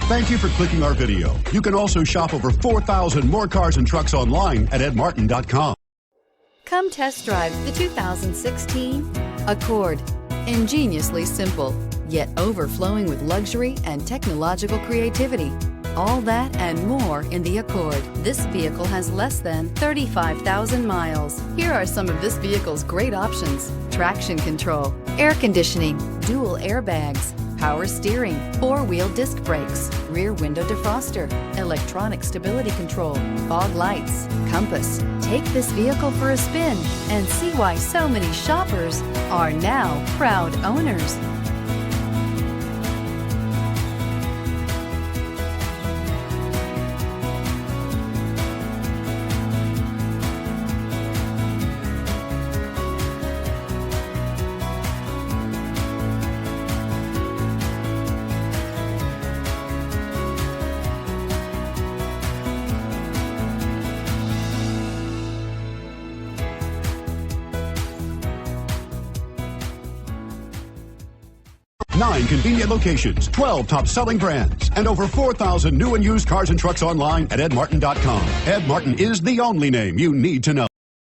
Thank you for clicking our video. You can also shop over 4,000 more cars and trucks online at edmartin.com. Come test drive the 2016 Accord. Ingeniously simple, yet overflowing with luxury and technological creativity. All that and more in the Accord. This vehicle has less than 35,000 miles. Here are some of this vehicle's great options: traction control, air conditioning, dual airbags, power steering, four-wheel disc brakes, rear window defroster, electronic stability control, fog lights, compass. Take this vehicle for a spin and see why so many shoppers are now proud owners. Nine convenient locations, 12 top-selling brands, and over 4,000 new and used cars and trucks online at edmartin.com. Ed Martin is the only name you need to know.